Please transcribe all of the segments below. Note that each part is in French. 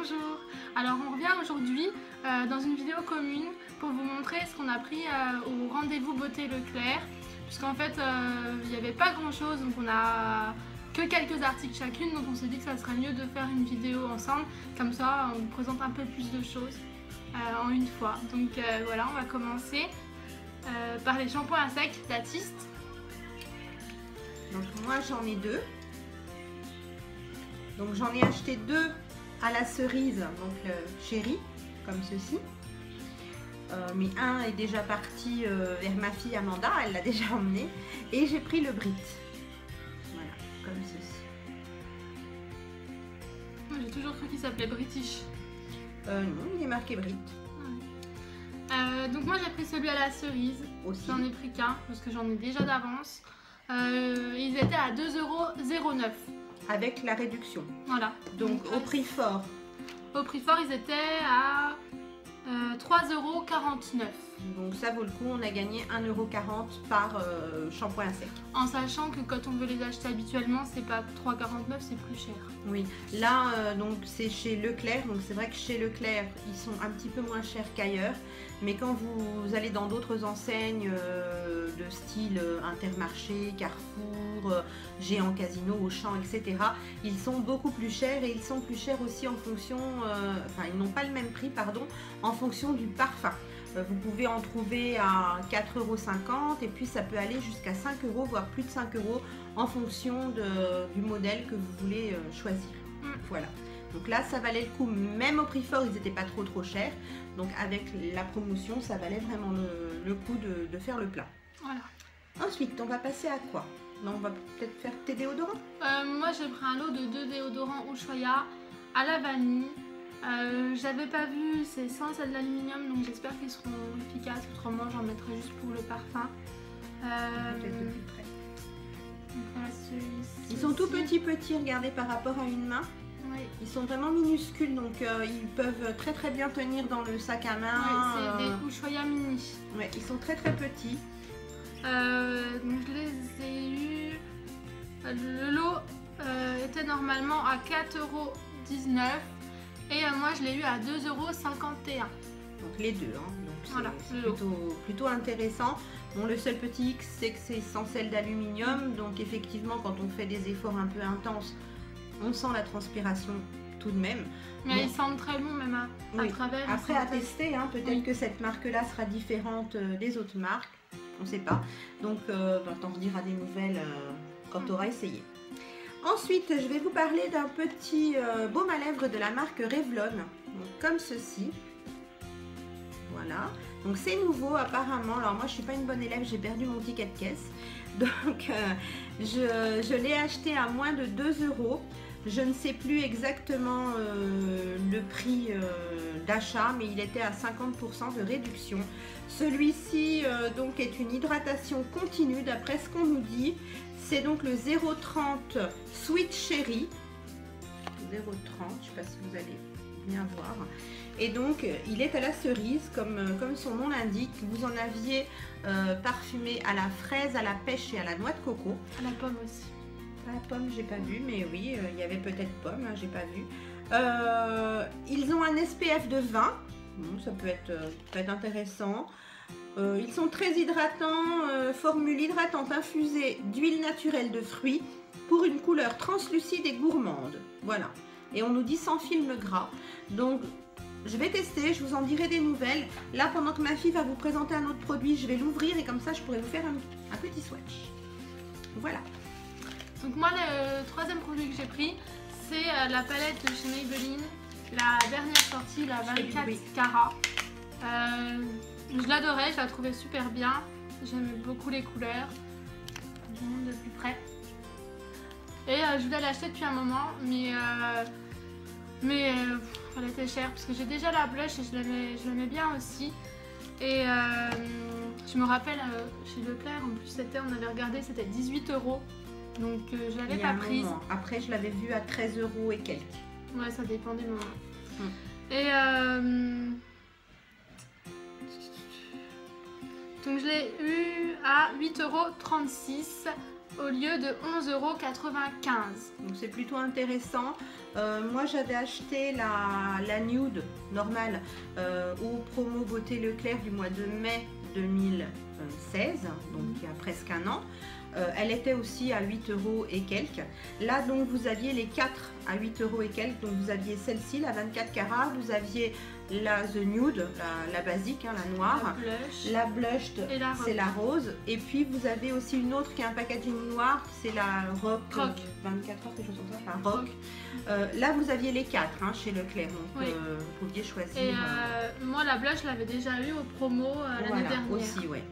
Bonjour. Alors on revient aujourd'hui dans une vidéo commune pour vous montrer ce qu'on a pris au rendez-vous beauté Leclerc, puisqu'en fait il n'y avait pas grand chose, donc on a que quelques articles chacune, donc on s'est dit que ça serait mieux de faire une vidéo ensemble, comme ça on vous présente un peu plus de choses en une fois. Donc voilà, on va commencer par les shampoings à sec Latiste. Donc moi j'en ai deux. Donc j'en ai acheté deux à la cerise, donc chéri, comme ceci. Mais un est déjà parti vers ma fille Amanda, elle l'a déjà emmené. Et j'ai pris le Brit. Voilà, comme ceci. Moi j'ai toujours cru qu'il s'appelait British. Non, il est marqué Brit. Donc moi j'ai pris celui à la cerise. J'en ai pris qu'un parce que j'en ai déjà d'avance. Ils étaient à 2,09 €. Avec la réduction. Voilà. Donc au prix fort. Au prix fort, ils étaient à 3,49 €. Donc ça vaut le coup, on a gagné 1,40 € par shampoing à sec. En sachant que quand on veut les acheter habituellement, c'est pas 3,49 €, c'est plus cher. Oui, là donc c'est chez Leclerc, donc c'est vrai que chez Leclerc, ils sont un petit peu moins chers qu'ailleurs. Mais quand vous allez dans d'autres enseignes de style Intermarché, Carrefour, Géant Casino, Auchan, etc., ils sont beaucoup plus chers et ils sont plus chers aussi en fonction, enfin ils n'ont pas le même prix, pardon, en fonction du parfum. Vous pouvez en trouver à 4,50 € et puis ça peut aller jusqu'à 5 €, voire plus de 5 € en fonction du modèle que vous voulez choisir. Voilà. Donc là, ça valait le coup, même au prix fort, ils n'étaient pas trop chers. Donc avec la promotion, ça valait vraiment le coup de faire le plein. Voilà. Ensuite, on va passer à quoi? Non, on va peut-être faire tes déodorants. Moi, j'ai pris un lot de 2 déodorants Ushuaïa à la vanille. J'avais pas vu, c'est sans sel d'aluminium, donc j'espère qu'ils seront efficaces. Autrement, j'en mettrai juste pour le parfum. Peut-être de plus près. Voilà, ils sont tout petits, regardez, par rapport à une main. Oui. Ils sont vraiment minuscules, donc ils peuvent très bien tenir dans le sac à main. Oui, c'est des Ushuaïa mini. Ouais, ils sont très petits. Donc je les ai eus. Le lot était normalement à 4,19 € et moi je l'ai eu à 2,51 €. Donc les deux, hein. Donc voilà, c'est plutôt intéressant. Bon, le seul petit X, c'est que c'est sans sel d'aluminium, donc effectivement quand on fait des efforts un peu intenses, on sent la transpiration tout de même. Mais bon. Ils sentent très bon même à travers. Après à tester, hein, peut-être que cette marque-là sera différente des autres marques, on ne sait pas. Donc t'en rediras des nouvelles quand tu auras essayé. Ensuite, je vais vous parler d'un petit baume à lèvres de la marque Revlon, donc, comme ceci. Voilà, donc c'est nouveau apparemment. Alors moi je suis pas une bonne élève, j'ai perdu mon ticket de caisse. Donc je l'ai acheté à moins de 2 €. Je ne sais plus exactement le prix d'achat, mais il était à 50% de réduction. Celui-ci donc est une hydratation continue d'après ce qu'on nous dit. C'est donc le 0,30 Sweet Cherry. 0,30, je ne sais pas si vous allez bien voir. Et donc il est à la cerise comme son nom l'indique. Vous en aviez parfumé à la fraise, à la pêche et à la noix de coco. À la pomme aussi. À la pomme j'ai pas vu, mais oui il y avait peut-être pomme, hein, j'ai pas vu. Ils ont un SPF de 20, bon, ça peut être intéressant. Ils sont très hydratants, formule hydratante infusée d'huile naturelle de fruits pour une couleur translucide et gourmande. Voilà. Et on nous dit sans film gras. Donc je vais tester, je vous en dirai des nouvelles. Là, pendant que ma fille va vous présenter un autre produit, je vais l'ouvrir et comme ça, je pourrai vous faire un petit swatch. Voilà. Donc moi, le troisième produit que j'ai pris, c'est la palette de chez Maybelline, la dernière sortie, la 24 carats. Je l'adorais, je la trouvais super bien. J'aimais beaucoup les couleurs. Je vous montre de plus près. Et je voulais l'acheter depuis un moment, mais elle était chère parce que j'ai déjà la blush et je l'aimais bien aussi. Et je me rappelle chez Leclerc, en plus on avait regardé, c'était 18 €. Donc je l'avais pas prise. Après je l'avais vue à 13 € et quelques. Ouais, ça dépend des moments. Et donc je l'ai eu à 8,36 € au lieu de 11,95 €. Donc c'est plutôt intéressant. Moi j'avais acheté la nude normale au promo Beauté Leclerc du mois de mai 2016, donc il y a presque un an. Elle était aussi à 8 € et quelques. Là donc vous aviez les 4 à 8 € et quelques. Donc vous aviez celle-ci, la 24 carats, vous aviez la The Nude, la basique, hein, la noire, la blush, c'est la rose. Et puis vous avez aussi une autre qui a un packaging noir, c'est la Rock, 24 heures, quelque chose comme ça, enfin Rock. Là vous aviez les 4 hein, chez Leclerc, donc vous pouviez choisir. Et moi la blush je l'avais déjà eu au promo l'année dernière. Aussi, ouais.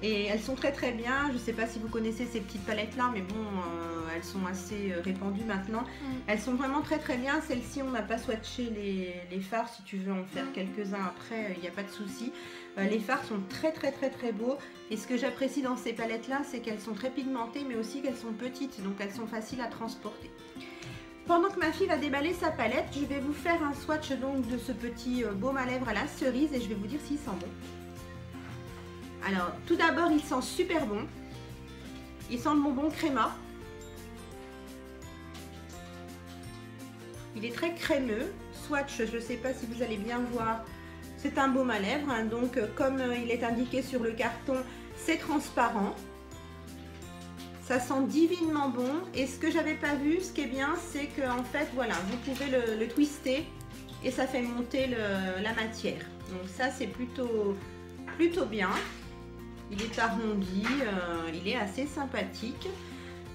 Et elles sont très très bien. Je ne sais pas si vous connaissez ces petites palettes là, mais bon, elles sont assez répandues maintenant. Elles sont vraiment très très bien. Celle-ci, on n'a pas swatché les fards. Si tu veux en faire quelques-uns après, il n'y a pas de souci. Les fards sont très très très très beaux. Et ce que j'apprécie dans ces palettes là, c'est qu'elles sont très pigmentées, mais aussi qu'elles sont petites, donc elles sont faciles à transporter. Pendant que ma fille va déballer sa palette, je vais vous faire un swatch donc de ce petit baume à lèvres à la cerise et je vais vous dire s'il sent bon. Alors, tout d'abord, il sent super bon. Il sent le bonbon créma. Il est très crémeux. Swatch, je ne sais pas si vous allez bien voir. C'est un baume à lèvres. Hein, donc, comme il est indiqué sur le carton, c'est transparent. Ça sent divinement bon. Et ce que j'avais pas vu, ce qui est bien, c'est que en fait, voilà, vous pouvez le twister et ça fait monter la matière. Donc ça, c'est plutôt bien. Il est arrondi, il est assez sympathique.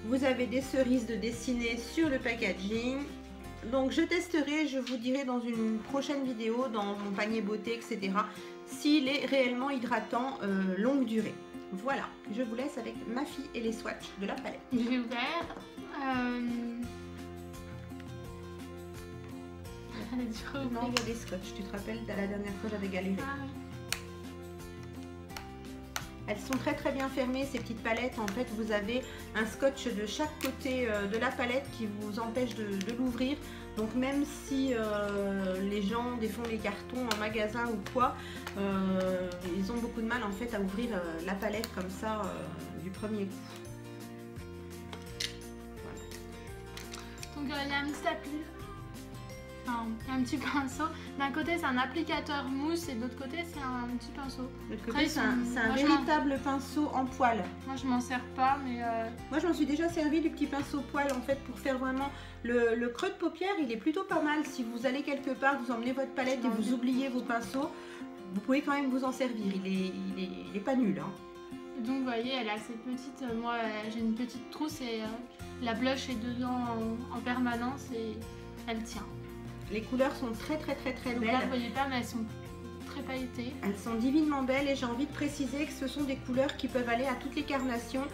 Vous avez des cerises de dessinées sur le packaging. Donc je testerai, je vous dirai dans une prochaine vidéo, dans mon panier beauté, etc. s'il est réellement hydratant longue durée. Voilà, je vous laisse avec ma fille et les swatchs de la palette. J'ai ouvert. Non, il y a des scotch, tu te rappelles, la dernière fois j'avais galéré. Ah, oui. Elles sont très très bien fermées ces petites palettes. En fait vous avez un scotch de chaque côté de la palette qui vous empêche de l'ouvrir. Donc même si les gens défont les cartons en magasin ou quoi, ils ont beaucoup de mal en fait à ouvrir la palette comme ça du premier coup. Voilà. Donc il y a un petit appli. Un petit pinceau. D'un côté c'est un applicateur mousse et de l'autre côté c'est un petit pinceau. De l'autre côté c'est un véritable pinceau en poil. Moi je m'en sers pas mais... Moi je m'en suis déjà servi du petit pinceau poil en fait pour faire vraiment le creux de paupière. Il est plutôt pas mal. Si vous allez quelque part, vous emmenez votre palette et vous oubliez vos pinceaux, vous pouvez quand même vous en servir. Il est pas nul. Hein. Donc vous voyez elle est assez petite. Moi j'ai une petite trousse et la blush est dedans en permanence et elle tient. Les couleurs sont très très très très belles. Là, vous voyez pas, mais elles sont très pailletées. Elles sont divinement belles et j'ai envie de préciser que ce sont des couleurs qui peuvent aller à toutes les carnations.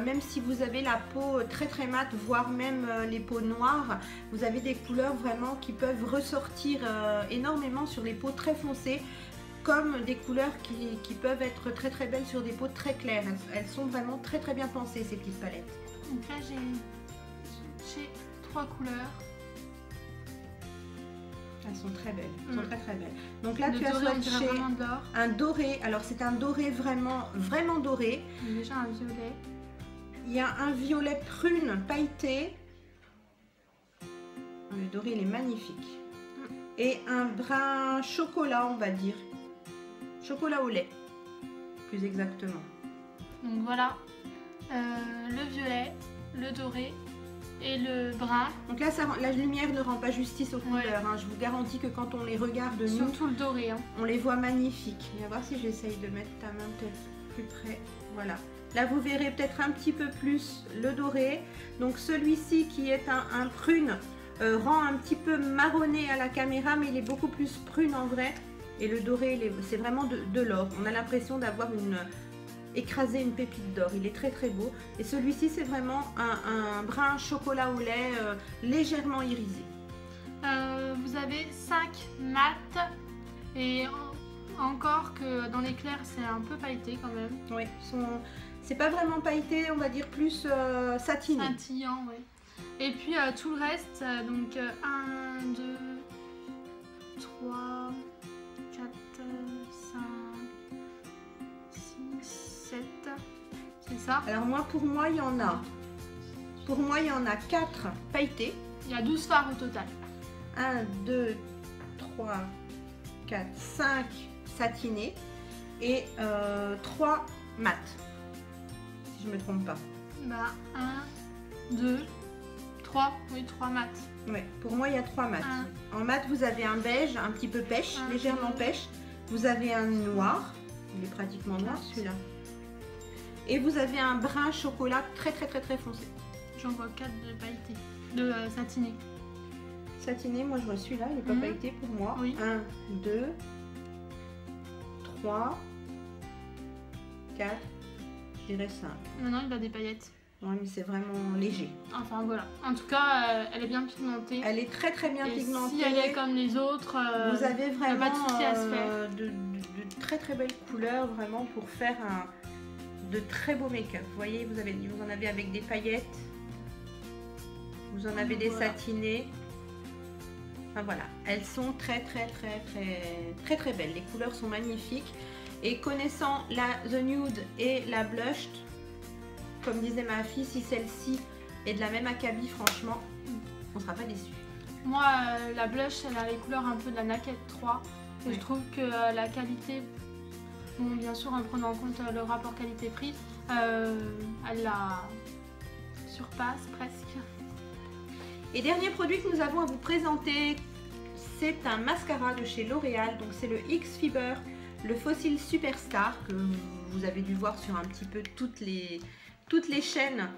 Même si vous avez la peau très très mate, voire même les peaux noires, vous avez des couleurs vraiment qui peuvent ressortir énormément sur les peaux très foncées, comme des couleurs qui peuvent être très très belles sur des peaux très claires. Elles sont vraiment très très bien pensées ces petites palettes. Donc là j'ai 3 couleurs. Elles sont très belles, très très belles. Donc là tu as swatché un doré, alors c'est un doré vraiment doré. Il y a déjà un violet. Il y a un violet prune pailleté. Le doré il est magnifique. Et un brun chocolat on va dire. Chocolat au lait, plus exactement. Donc voilà, le violet, le doré et le brun. Donc là, la lumière ne rend pas justice aux couleurs. Hein. Je vous garantis que quand on les regarde, surtout le doré, hein. On les voit magnifiques. On va voir si j'essaye de mettre ta main peut-être plus près. Voilà. Là, vous verrez peut-être un petit peu plus le doré. Donc celui-ci qui est un prune rend un petit peu marronné à la caméra, mais il est beaucoup plus prune en vrai. Et le doré, c'est vraiment de l'or. On a l'impression d'avoir écraser une pépite d'or. Il est très très beau. Et celui-ci, c'est vraiment un brun chocolat au lait légèrement irisé. Vous avez 5 mat et encore que dans l'éclair, c'est un peu pailleté quand même. Oui, c'est pas vraiment pailleté, on va dire plus satiné. Scintillant, oui. Et puis tout le reste, donc 1, 2, 3, 4, 5, 6, 7, c'est ça? Alors moi, pour moi, il y en a. Pour moi, il y en a 4 pailletés. Il y a 12 fards au total. 1, 2, 3, 4, 5 satinés et 3 mat. Si je me trompe pas. Bah, 1, 2, 3. Oui, 3 mat. Ouais, pour moi, il y a 3 mat. En mat, vous avez un beige, un petit peu pêche, légèrement pêche. Vous avez un noir. Il est pratiquement noir celui-là. Et vous avez un brun chocolat très foncé. J'en vois 4 de pailletés, de satinés. Satiné, moi je vois celui-là, il n'est pas pailleté pour moi. Oui. 1, 2, 3, 4, je dirais 5. Non, il a des paillettes. Oui, mais c'est vraiment léger. Enfin voilà. En tout cas, elle est bien pigmentée. Elle est très bien et pigmentée. Si elle est comme les autres, vous avez vraiment pas de souci à se faire. de très belles couleurs vraiment pour faire de très beaux make-up. Vous voyez, vous en avez avec des paillettes. Vous en avez des satinés. Enfin voilà, elles sont très belles. Les couleurs sont magnifiques. Et connaissant la The Nude et la Blushed, comme disait ma fille, si celle-ci est de la même acabit, franchement, on ne sera pas déçu. Moi, la Blush, elle a les couleurs un peu de la Naked 3. Et je trouve que la qualité, bon, bien sûr en prenant en compte le rapport qualité-prix, elle la surpasse presque. Et dernier produit que nous avons à vous présenter, c'est un mascara de chez L'Oréal. Donc c'est le X-Fiber, le Fossil Superstar, que vous avez dû voir sur un petit peu toutes les chaînes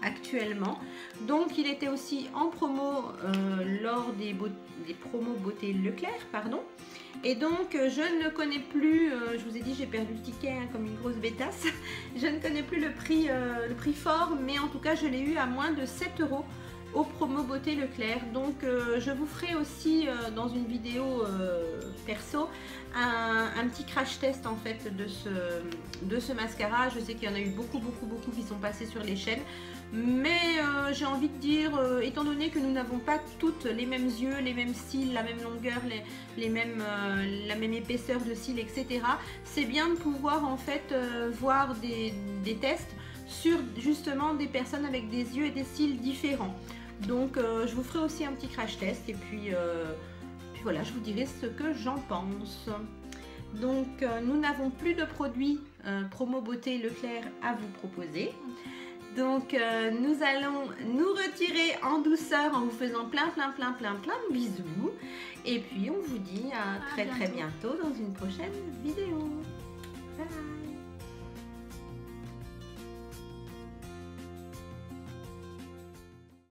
actuellement. Donc il était aussi en promo lors des promos beauté Leclerc, pardon. Et donc je ne connais plus, je vous ai dit j'ai perdu le ticket comme une grosse bêtasse. Je ne connais plus le prix fort, mais en tout cas je l'ai eu à moins de 7 € au promo beauté Leclerc. Donc je vous ferai aussi dans une vidéo perso un petit crash test en fait de ce mascara. Je sais qu'il y en a eu beaucoup qui sont passés sur les chaînes, mais j'ai envie de dire, étant donné que nous n'avons pas toutes les mêmes yeux, les mêmes cils, la même longueur, la même épaisseur de cils, etc., c'est bien de pouvoir en fait voir des tests sur justement des personnes avec des yeux et des cils différents. Donc je vous ferai aussi un petit crash test et puis voilà, je vous dirai ce que j'en pense. Donc nous n'avons plus de produits promo beauté Leclerc à vous proposer. Donc nous allons nous retirer en douceur en vous faisant plein de bisous. Et puis on vous dit à très bientôt dans une prochaine vidéo. Bye.